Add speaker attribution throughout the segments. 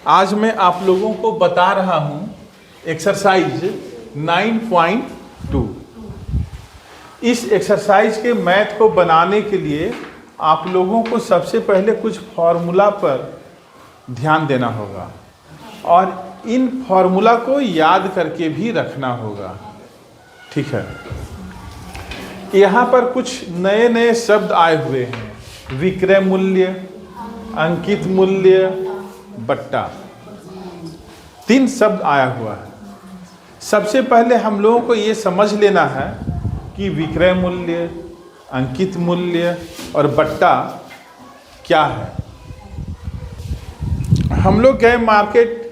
Speaker 1: आज मैं आप लोगों को बता रहा हूं एक्सरसाइज 9.2। इस एक्सरसाइज के मैथ को बनाने के लिए आप लोगों को सबसे पहले कुछ फॉर्मूला पर ध्यान देना होगा और इन फॉर्मूला को याद करके भी रखना होगा। ठीक है, यहाँ पर कुछ नए नए शब्द आए हुए हैं। विक्रय मूल्य, अंकित मूल्य, बट्टा, 3 शब्द आया हुआ है। सबसे पहले हम लोगों को ये समझ लेना है कि विक्रय मूल्य, अंकित मूल्य और बट्टा क्या है। हम लोग गए मार्केट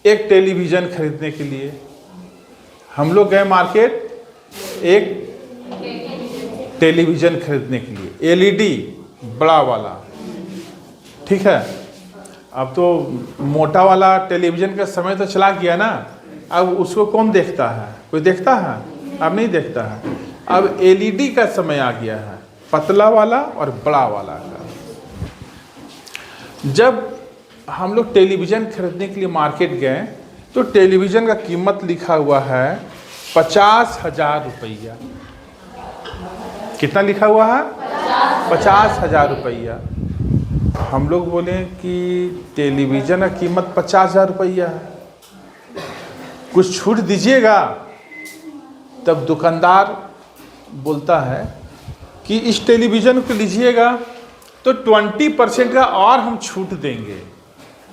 Speaker 1: एक टेलीविज़न खरीदने के लिए। हम लोग गए मार्केट एक टेलीविज़न खरीदने के लिए, एलईडी बड़ा वाला। ठीक है, अब तो मोटा वाला टेलीविज़न का समय तो चला गया ना। अब उसको कौन देखता है? कोई देखता है? अब नहीं देखता है। अब एलईडी का समय आ गया है, पतला वाला और बड़ा वाला का। जब हम लोग टेलीविज़न खरीदने के लिए मार्केट गए तो टेलीविज़न का कीमत लिखा हुआ है 50,000 रुपया। कितना लिखा हुआ है? 50,000 रुपया। हम लोग बोले कि टेलीविज़न का कीमत 50,000 रुपया है, कुछ छूट दीजिएगा। तब दुकानदार बोलता है कि इस टेलीविज़न को लीजिएगा तो 20% का और हम छूट देंगे।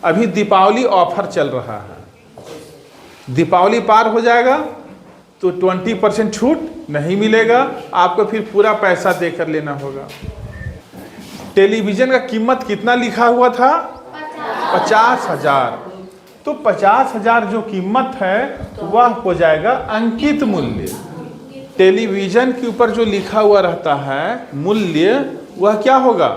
Speaker 1: अभी दीपावली ऑफर चल रहा है, दीपावली पार हो जाएगा तो 20% छूट नहीं मिलेगा, आपको फिर पूरा पैसा देकर लेना होगा। टेलीविज़न का कीमत कितना लिखा हुआ था? 50,000। तो 50,000 जो कीमत है वह हो जाएगा अंकित मूल्य। टेलीविज़न के ऊपर जो लिखा हुआ रहता है मूल्य, वह क्या होगा?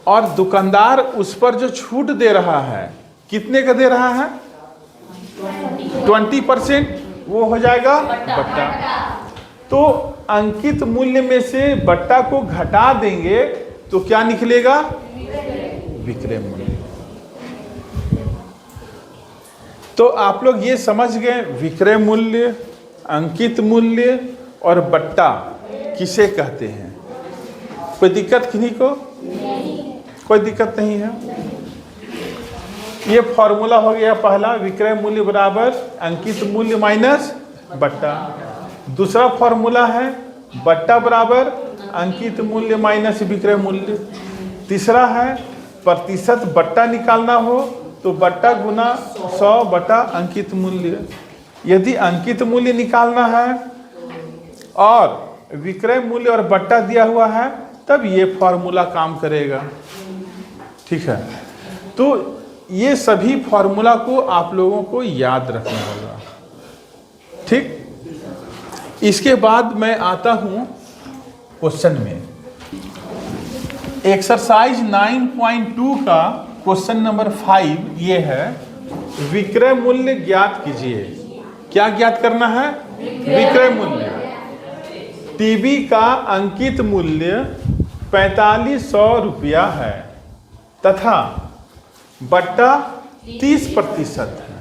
Speaker 1: और दुकानदार उस पर जो छूट दे रहा है, कितने का दे रहा है? 20%, वो हो जाएगा बट्टा। तो अंकित मूल्य में से बट्टा को घटा देंगे तो क्या निकलेगा? विक्रय मूल्य। तो आप लोग ये समझ गए विक्रय मूल्य, अंकित मूल्य और बट्टा किसे कहते हैं। कोई दिक्कत किन्हीं को? कोई दिक्कत नहीं है। ये फॉर्मूला हो गया पहला, विक्रय मूल्य बराबर अंकित मूल्य माइनस बट्टा। दूसरा फॉर्मूला है बट्टा बराबर अंकित मूल्य माइनस विक्रय मूल्य। तीसरा है प्रतिशत बट्टा निकालना हो तो बट्टा गुना 100 बटा अंकित मूल्य। यदि अंकित मूल्य निकालना है और विक्रय मूल्य और बट्टा दिया हुआ है तब ये फॉर्मूला काम करेगा। ठीक है, तो ये सभी फॉर्मूला को आप लोगों को याद रखना होगा। ठीक, इसके बाद मैं आता हूं क्वेश्चन में। एक्सरसाइज 9.2 का क्वेश्चन नंबर 5 ये है, विक्रय मूल्य ज्ञात कीजिए। क्या ज्ञात करना है? विक्रय मूल्य। टीवी का अंकित मूल्य 4500 रुपया है तथा बट्टा 30% है।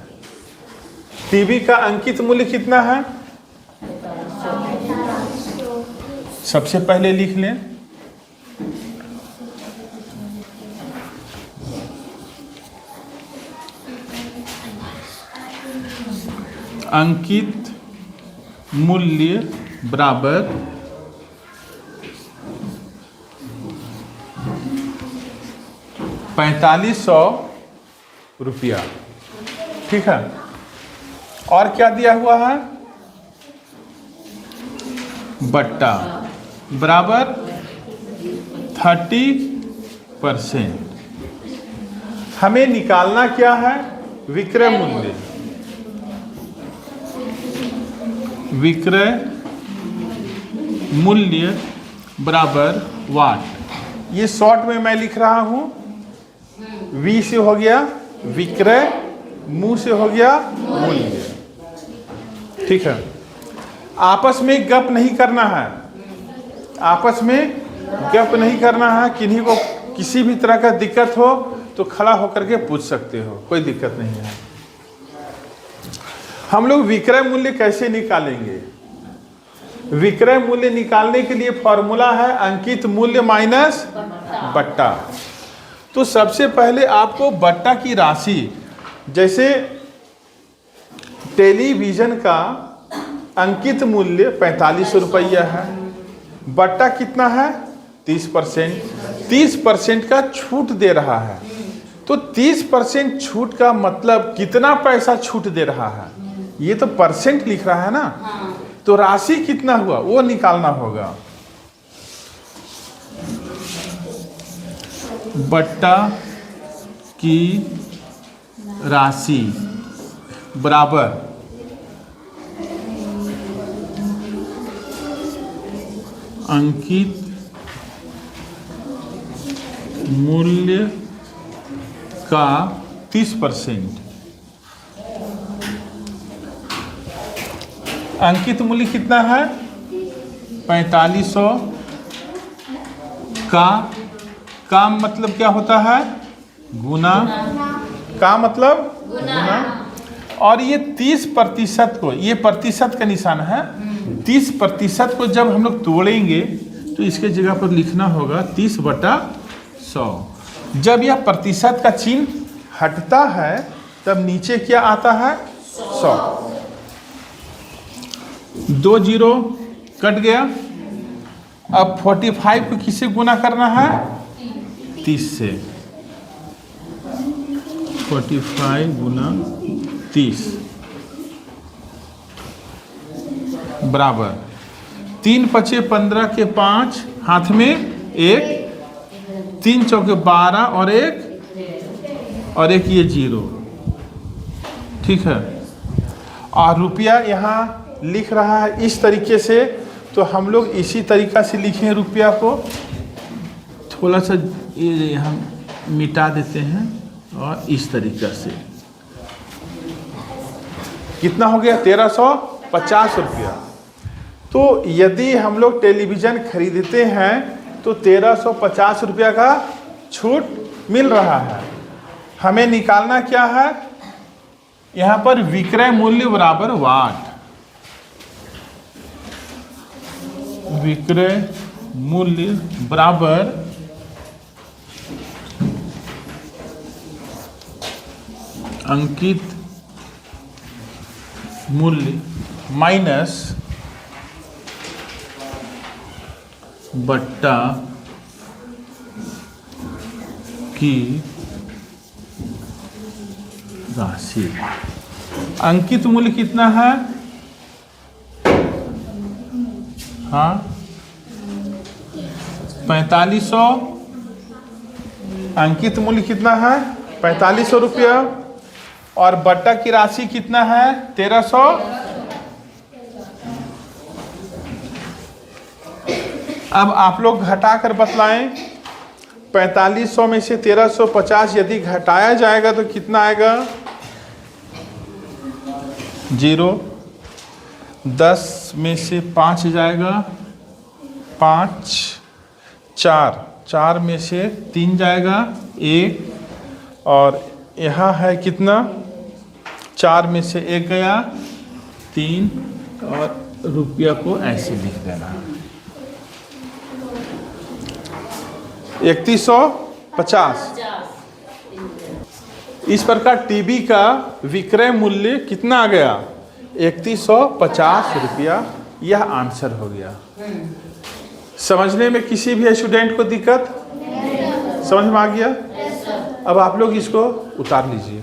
Speaker 1: टीवी का अंकित मूल्य कितना है? सबसे पहले लिख लें, अंकित मूल्य बराबर 4500 रुपया। ठीक है, और क्या दिया हुआ है? बट्टा बराबर 30%। हमें निकालना क्या है? विक्रय मूल्य। विक्रय मूल्य बराबर वाट। ये शॉर्ट में मैं लिख रहा हूं, वी से हो गया विक्रय, मु से हो गया मूल्य। ठीक है, आपस में गप नहीं करना है, आपस में गप नहीं करना है, किन्हीं को किसी भी तरह का दिक्कत हो तो खड़ा होकर के पूछ सकते हो, कोई दिक्कत नहीं है। हम लोग विक्रय मूल्य कैसे निकालेंगे? विक्रय मूल्य निकालने के लिए फॉर्मूला है अंकित मूल्य माइनस बट्टा। तो सबसे पहले आपको बट्टा की राशि, जैसे टेलीविजन का अंकित मूल्य 4500 रुपया है, बट्टा कितना है 30%, 30% का छूट दे रहा है। तो 30% छूट का मतलब कितना पैसा छूट दे रहा है, ये तो परसेंट लिख रहा है ना। तो राशि कितना हुआ वो निकालना होगा। बट्टा की राशि बराबर अंकित मूल्य का 30%। अंकित मूल्य कितना है 4500 का मतलब क्या होता है गुना, का मतलब गुना। और ये 30% को, ये प्रतिशत का निशान है, 30% को जब हम लोग तोड़ेंगे तो इसके जगह पर लिखना होगा 30/100। जब यह प्रतिशत का चिन्ह हटता है तब नीचे क्या आता है 100। 2 जीरो कट गया। अब 45 को किससे गुना करना है 30 से। 45 गुना 30 बराबर 3 पचे 15 के 5 हाथ में 1, 3 चौके 12 और एक ये 0। ठीक है। और रुपया यहाँ लिख रहा है इस तरीके से, तो हम लोग इसी तरीका से लिखें रुपया को। थोड़ा सा ये हम मिटा देते हैं और इस तरीका से कितना हो गया 1350 रुपया। तो यदि हम लोग टेलीविज़न खरीदते हैं तो 1350 रुपया का छूट मिल रहा है। हमें निकालना क्या है, यहाँ पर विक्रय मूल्य बराबर वाट। विक्रय मूल्य बराबर अंकित मूल्य माइनस बट्टा की राशि। अंकित मूल्य कितना है, हाँ 4500। अंकित मूल्य कितना है 4500 रुपया और बट्टा की राशि कितना है 1300। अब आप लोग घटा कर बतलाएं 4500 में से 1350 यदि घटाया जाएगा तो कितना आएगा 0। 10 में से 5 जाएगा 5, 4 में से 3 जाएगा 1 और यहाँ है कितना 4 में से 1 गया 3 और रुपया को ऐसे लिख देना 3150। इस प्रकार टीवी का विक्रय मूल्य कितना आ गया 3150 रुपया। यह आंसर हो गया। समझने में किसी भी स्टूडेंट को दिक्कत समझ में आ गया। अब आप लोग इसको उतार लीजिए।